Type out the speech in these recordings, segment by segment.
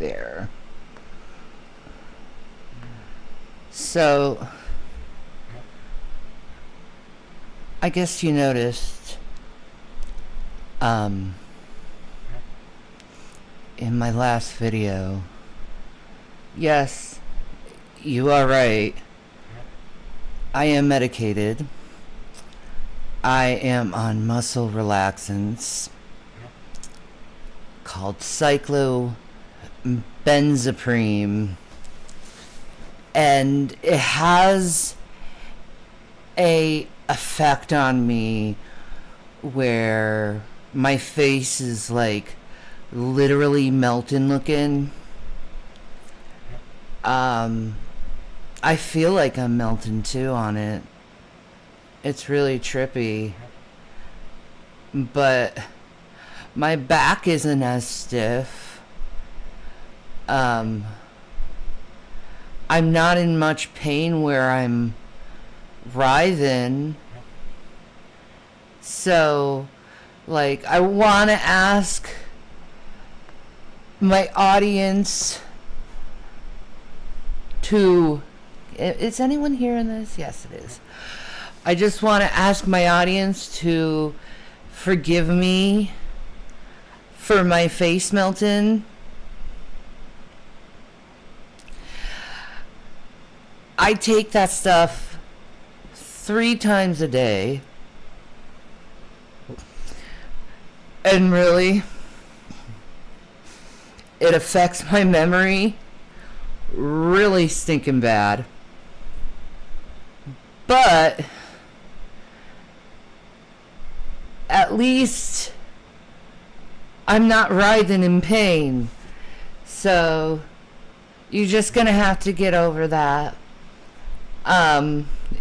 there. So, I guess you noticed, in my last video, yes, you are right, I am medicated. I am on muscle relaxants called cyclobenzaprine, and it has a effect on me where my face is like literally melting looking. I feel like I'm melting too on it. It's really trippy, but my back isn't as stiff. I'm not in much pain where I'm writhing. So, like, I want to ask my audience to... Is anyone hearing this? Yes, it is. I just want to ask my audience to forgive me for my face melting. I take that stuff 3 times a day. And really, it affects my memory really stinking bad. But at least I'm not writhing in pain. So you're just gonna have to get over that.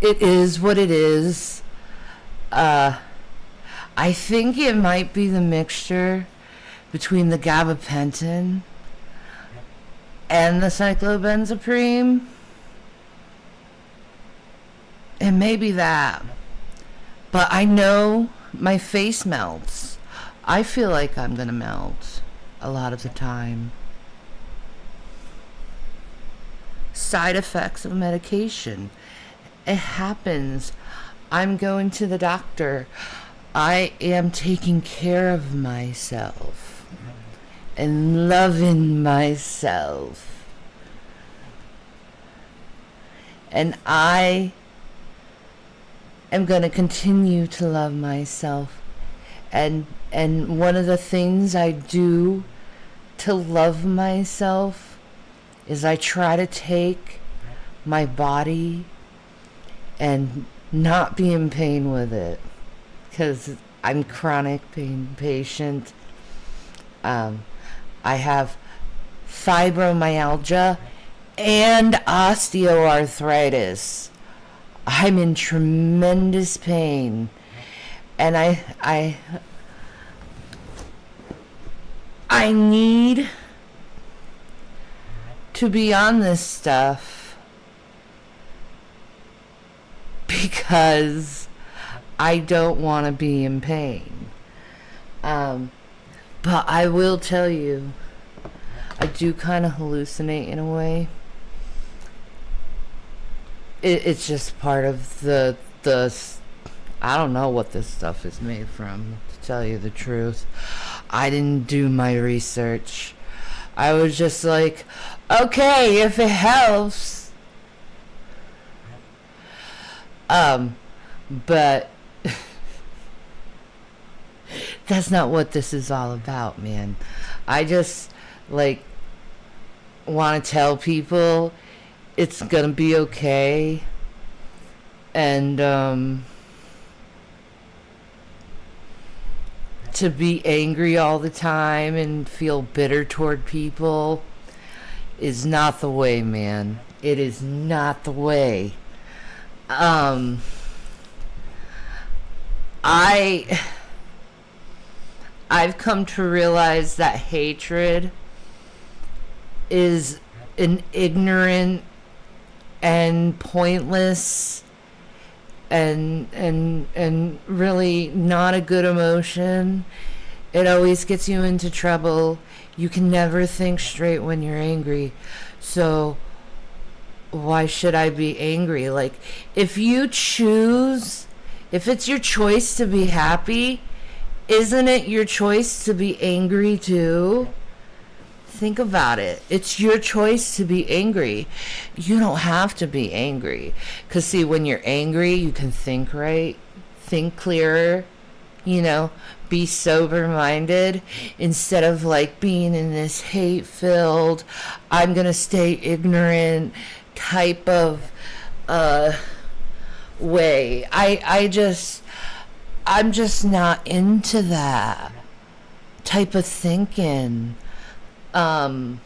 It is what it is. I think it might be the mixture between the gabapentin and the cyclobenzaprine. It may be that. But I know my face melts. I feel like I'm gonna melt a lot of the time. Side effects of medication. It happens. I'm going to the doctor. I am taking care of myself and loving myself. And I am going to continue to love myself. And one of the things I do to love myself is I try to take my body and not be in pain with it, because I'm chronic pain patient. I have fibromyalgia and osteoarthritis. I'm in tremendous pain, and I need to be on this stuff because I don't want to be in pain. But I will tell you, I do kind of hallucinate in a way. It's just part of the I don't know what this stuff is made from, to tell you the truth. I didn't do my research. I was just like, okay, if it helps. But that's not what this is all about, man. I just, like, want to tell people it's gonna be okay. And, to be angry all the time and feel bitter toward people is not the way, man. It is not the way. I've come to realize that hatred is an ignorant and pointless and really not a good emotion. It always gets you into trouble. You can never think straight when you're angry. So why should I be angry? Like, if it's your choice to be happy, isn't it your choice to be angry too? Think about it. It's your choice to be angry. You don't have to be angry. Because, see, when you're angry, you can think right, think clearer, be sober-minded instead of like being in this hate-filled, I'm going to stay ignorant type of way. I'm just not into that type of thinking. I'm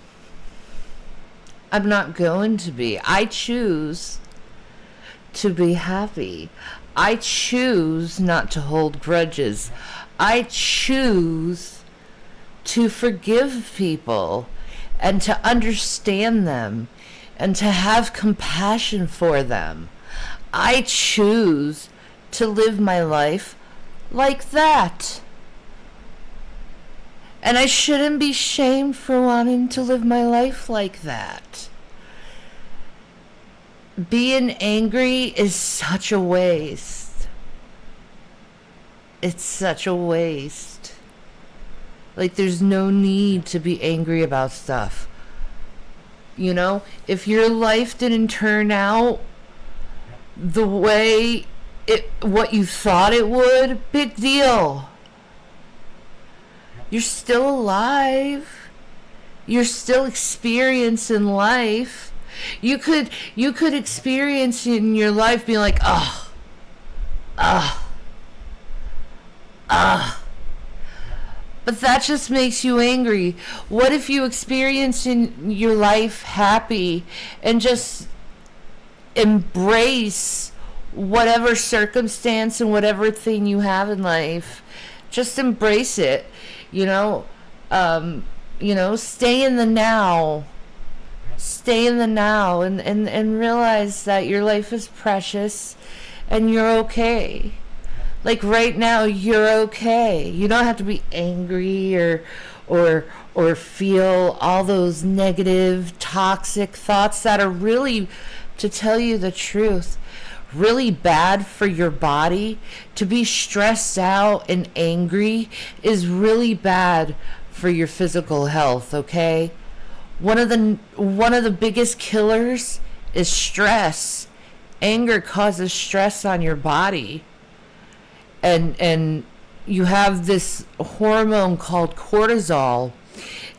not going to be. I choose to be happy. I choose not to hold grudges. I choose to forgive people and to understand them and to have compassion for them. I choose to live my life like that. And I shouldn't be shamed for wanting to live my life like that. Being angry is such a waste. It's such a waste. Like, there's no need to be angry about stuff. If your life didn't turn out the way what you thought it would, big deal. You're still alive. You're still experiencing life. You could experience in your life being like, but that just makes you angry. What if you experience in your life happy and just embrace whatever circumstance and whatever thing you have in life? Just embrace it. Stay in the now. Stay in the now and realize that your life is precious and you're okay. Like, right now, you're okay. You don't have to be angry or feel all those negative, toxic thoughts that are really, to tell you the truth, really bad for your body. To be stressed out and angry is really bad for your physical health, okay? One of the biggest killers is stress. Anger causes stress on your body. And you have this hormone called cortisol,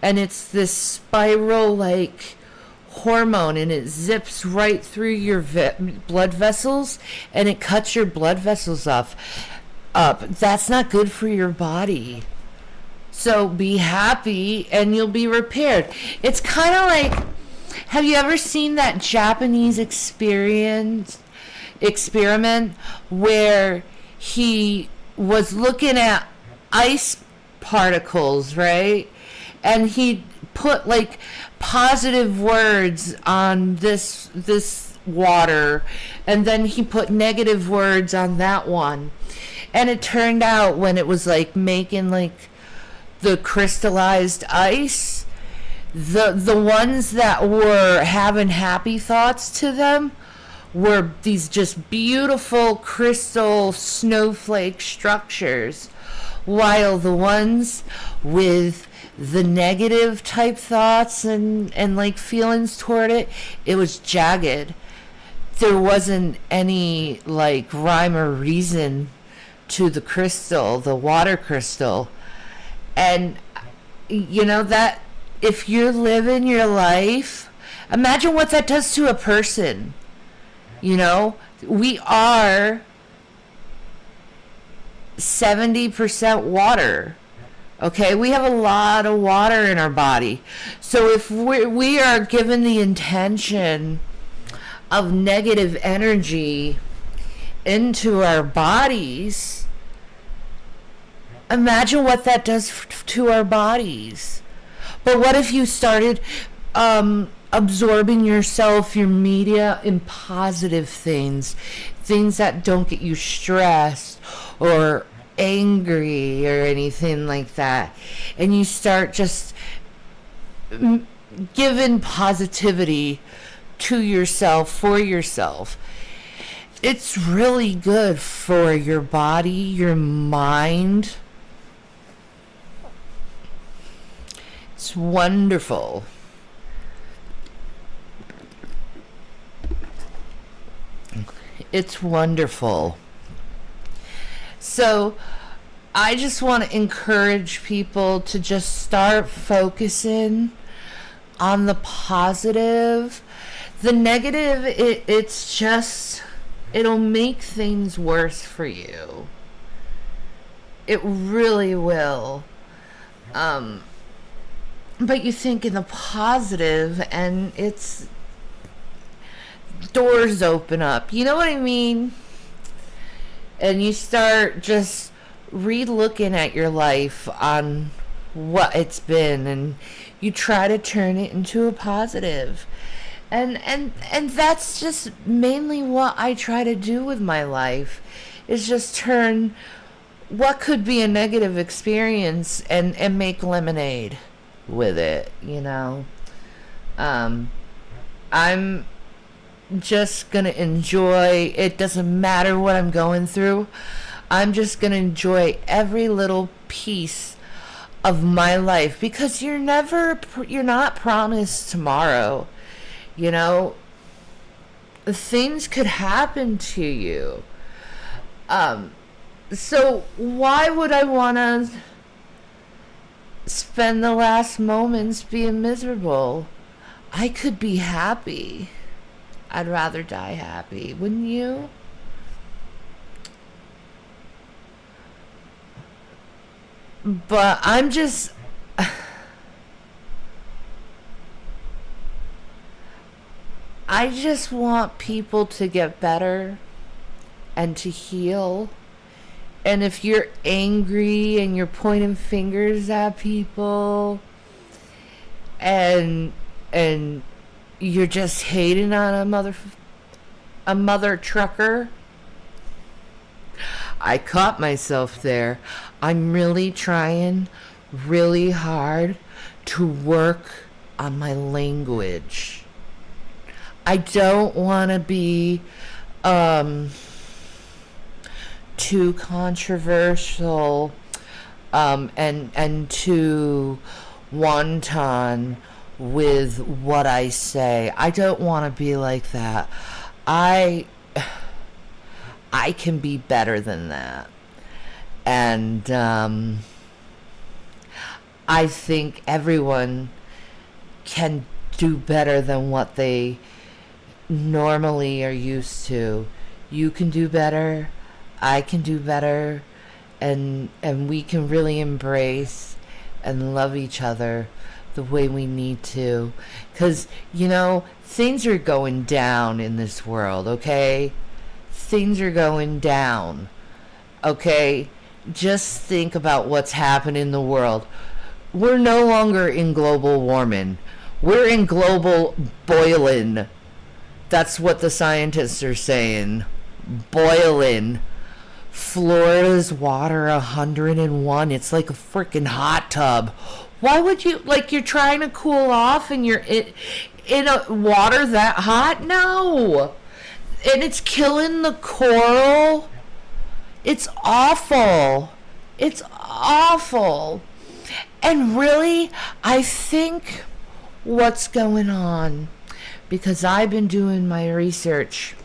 and it's this spiral like hormone, and it zips right through your blood vessels, and it cuts your blood vessels up. That's not good for your body. So be happy and you'll be repaired. It's kind of like, have you ever seen that Japanese experiment where he was looking at ice particles, right? And he put like positive words on this water, and then he put negative words on that one. And it turned out, when it was like making like the crystallized ice, the ones that were having happy thoughts to them were these just beautiful crystal snowflake structures, while the ones with the negative type thoughts and like feelings toward it was jagged. There wasn't any like rhyme or reason to the crystal, the water crystal. And that if you're living your life, imagine what that does to a person. We are 70% water. Okay, we have a lot of water in our body. So if we are given the intention of negative energy into our bodies, imagine what that does to our bodies. But what if you started absorbing yourself, your media, in positive things that don't get you stressed or angry or anything like that, and you start just giving positivity to yourself, for yourself, it's really good for your body, your mind. It's wonderful. It's wonderful. So I just want to encourage people to just start focusing on the positive. The negative, it's just, it'll make things worse for you. It really will. But you think in the positive, and it's, doors open up. You know what I mean? And you start just re-looking at your life on what it's been, and you try to turn it into a positive. And that's just mainly what I try to do with my life, is just turn what could be a negative experience and make lemonade with it, you know. I'm just gonna enjoy, it doesn't matter what I'm going through, I'm just gonna enjoy every little piece of my life, because you're not promised tomorrow, you know. Things could happen to you, so why would I want to spend the last moments being miserable? I could be happy. I'd rather die happy, wouldn't you? But I'm just, I just want people to get better and to heal. And if you're angry and you're pointing fingers at people, and you're just hating on a mother trucker, I caught myself there. I'm really trying really hard to work on my language. I don't want to be too controversial and too wanton with what I say. I don't want to be like that. I can be better than that. And I think everyone can do better than what they normally are used to. You can do better. I can do better. And we can really embrace and love each other the way we need to. Because, you know, things are going down in this world, okay? Things are going down, okay? Just think about what's happening in the world. We're no longer in global warming. We're in global boiling. That's what the scientists are saying. Boiling. Florida's water 101. It's like a freaking hot tub. Why would you, like, you're trying to cool off and you're in a water that hot? No. And it's killing the coral. It's awful. It's awful. And really, I think what's going on, because I've been doing my research,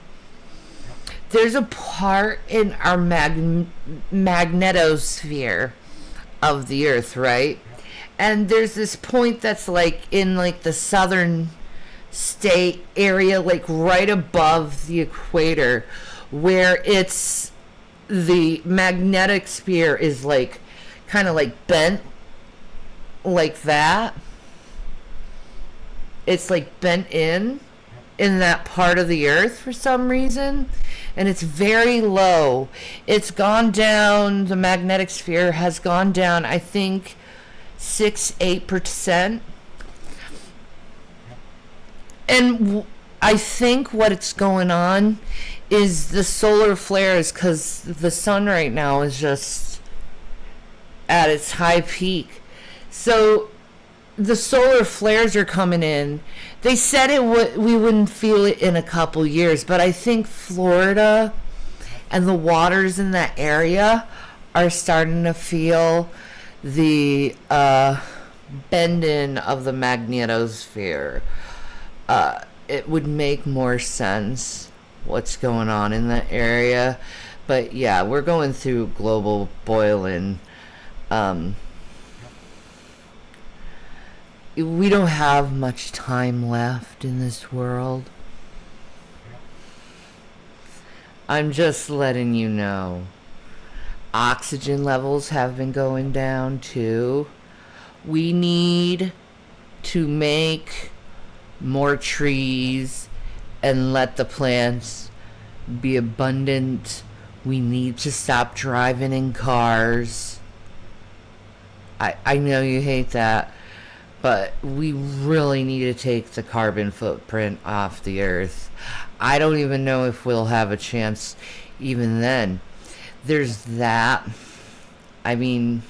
there's a part in our magnetosphere of the earth, right? And there's this point that's like in like the southern state area, like right above the equator, where it's, the magnetic sphere is like kind of like bent like that. It's like bent in that part of the earth for some reason, and it's very low. It's gone down, the magnetic sphere has gone down, I think 6-8%. And I think what's going on is the solar flares, because the sun right now is just at its high peak. So the solar flares are coming in. They said we wouldn't feel it in a couple years, but I think Florida and the waters in that area are starting to feel the bending of the magnetosphere. It would make more sense what's going on in that area. But yeah, we're going through global boiling. We don't have much time left in this world. I'm just letting you know. Oxygen levels have been going down too. We need to make more trees and let the plants be abundant. We need to stop driving in cars. I know you hate that, but we really need to take the carbon footprint off the earth. I don't even know if we'll have a chance even then. There's that. I mean,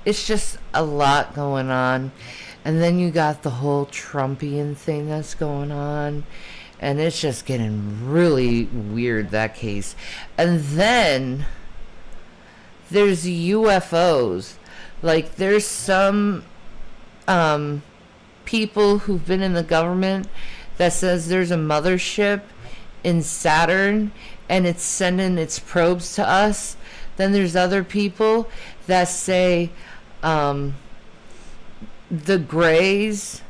it's just a lot going on. And then you got the whole Trumpian thing that's going on. And it's just getting really weird, that case. And then there's UFOs. Like, there's some people who've been in the government that says there's a mothership in Saturn and it's sending its probes to us. Then there's other people that say the grays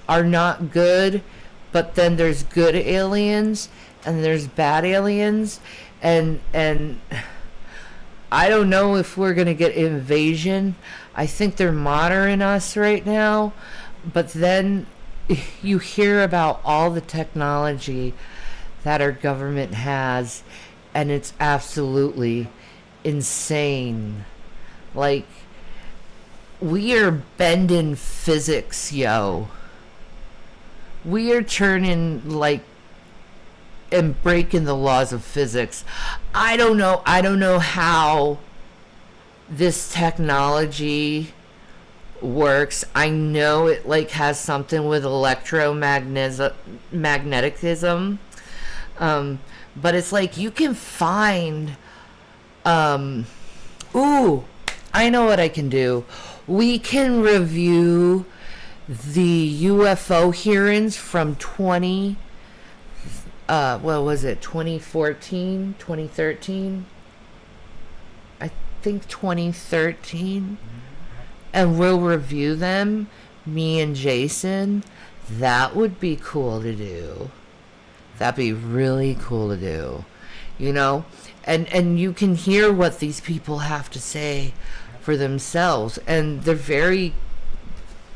are not good, but then there's good aliens and there's bad aliens, and I don't know if we're gonna get invasion. I think they're monitoring us right now, but then you hear about all the technology that our government has, and it's absolutely insane. Like, we are bending physics, yo. We are turning, like, and breaking the laws of physics. I don't know how this technology works. I know it, like, has something with electromagnetism, but it's like you can find ooh, I know what I can do. We can review the UFO hearings from 2014, 2013? I think 2013. And we'll review them, me and Jason. That would be cool to do. That'd be really cool to do. You know? And you can hear what these people have to say for themselves. And they're very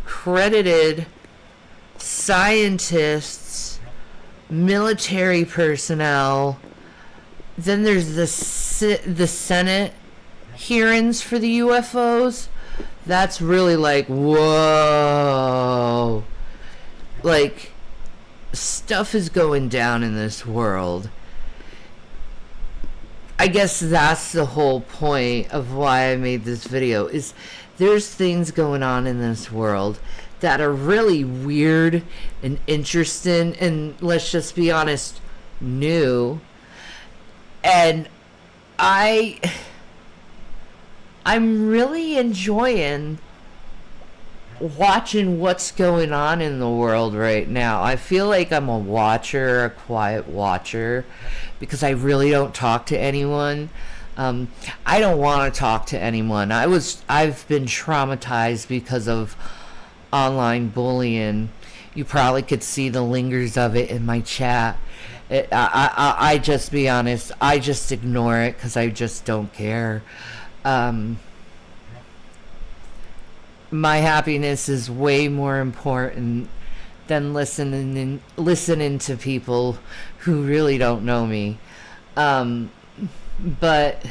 credited scientists, military personnel. Then there's the Senate hearings for the UFOs. That's really like, whoa. Like, stuff is going down in this world. I guess that's the whole point of why I made this video, is there's things going on in this world that are really weird and interesting and, let's just be honest, new. And I'm really enjoying watching what's going on in the world right now. I feel like I'm a quiet watcher, because I really don't talk to anyone. I don't want to talk to anyone. I've been traumatized because of online bullying. You probably could see the lingers of it in my chat. I just be honest, I just ignore it because I just don't care. My happiness is way more important than listening to people who really don't know me. But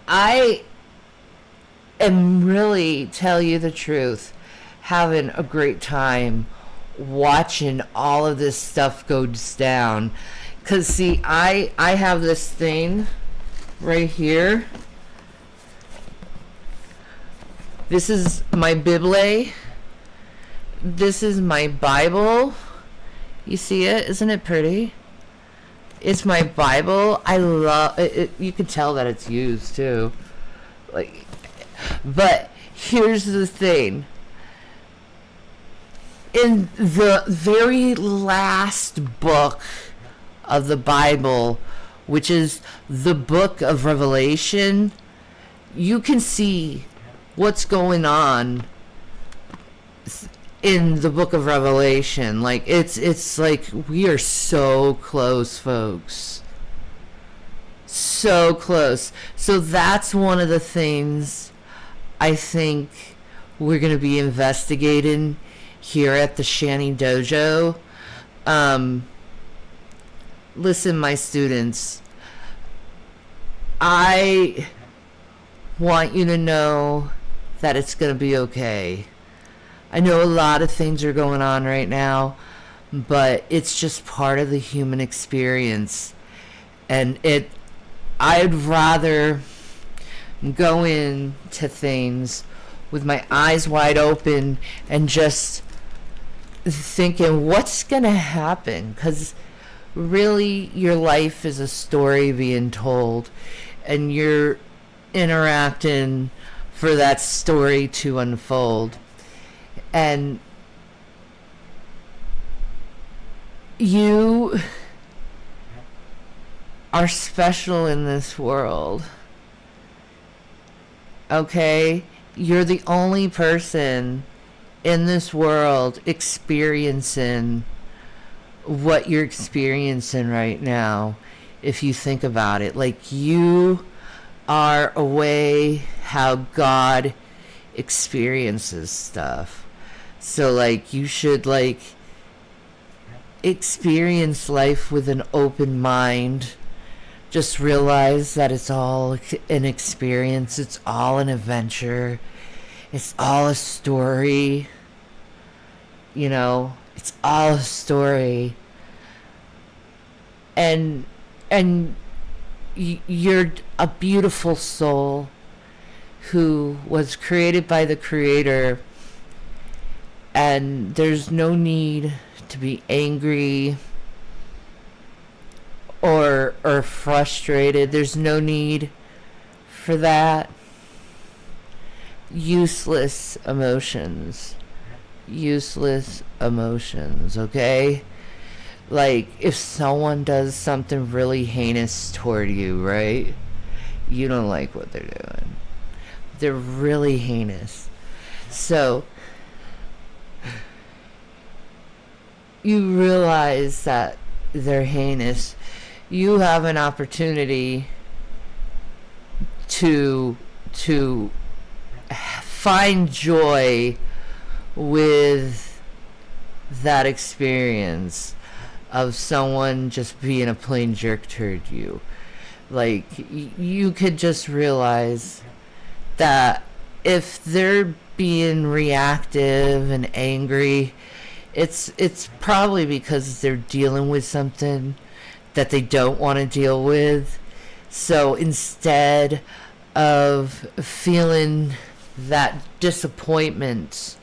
I am really, tell you the truth, having a great time watching all of this stuff goes down. Because, see, I have this thing right here. This is my Bible. This is my Bible. You see it? Isn't it pretty? It's my Bible. I love it. You can tell that it's used too. Like, but here's the thing. In the very last book of the Bible, which is the book of Revelation, you can see what's going on in the book of Revelation. Like, it's like we are so close, folks. So close. So that's one of the things I think we're going to be investigating here at the Shanny Dojo. Listen, my students, I want you to know that it's going to be okay. I know a lot of things are going on right now, but it's just part of the human experience. And I'd rather go into things with my eyes wide open and just thinking, what's going to happen? Because really, your life is a story being told, and you're interacting for that story to unfold. And you are special in this world. Okay? You're the only person in this world experiencing what you're experiencing right now, if you think about it. Like, you are a way how God experiences stuff. So, like, you should, like, experience life with an open mind. Just realize that it's all an experience. It's all an adventure. It's all a story. You know, it's all a story. And you're a beautiful soul who was created by the Creator. And there's no need to be angry or frustrated. There's no need for that. Useless emotions. Useless emotions, okay? Like, if someone does something really heinous toward you, right? You don't like what they're doing. They're really heinous. So, you realize that they're heinous. You have an opportunity to find joy with that experience of someone just being a plain jerk toward you. Like, you could just realize that if they're being reactive and angry, it's probably because they're dealing with something that they don't want to deal with. So instead of feeling that disappointment,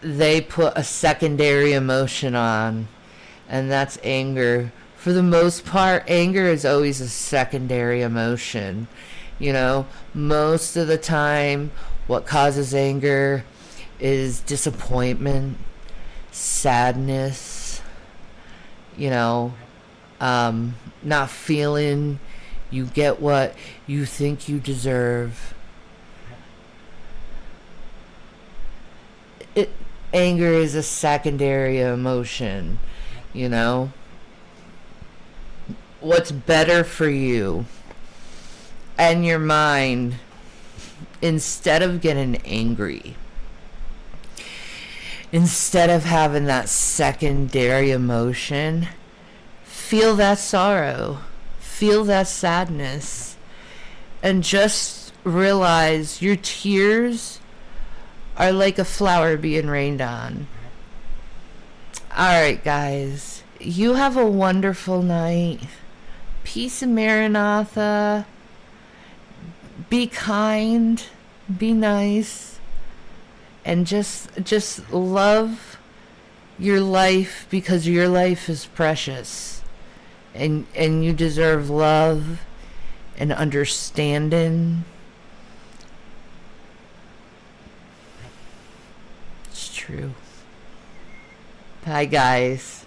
they put a secondary emotion on, and that's anger. For the most part, anger is always a secondary emotion. You know, most of the time, what causes anger is disappointment, sadness, you know, not feeling you get what you think you deserve. Anger is a secondary emotion, you know. What's better for you and your mind, instead of getting angry, instead of having that secondary emotion, feel that sorrow, feel that sadness, and just realize your tears are like a flower being rained on. Alright, guys, you have a wonderful night. Peace and Maranatha. Be kind. Be nice. And just love your life, because your life is precious. And you deserve love and understanding. It's true. Bye, guys.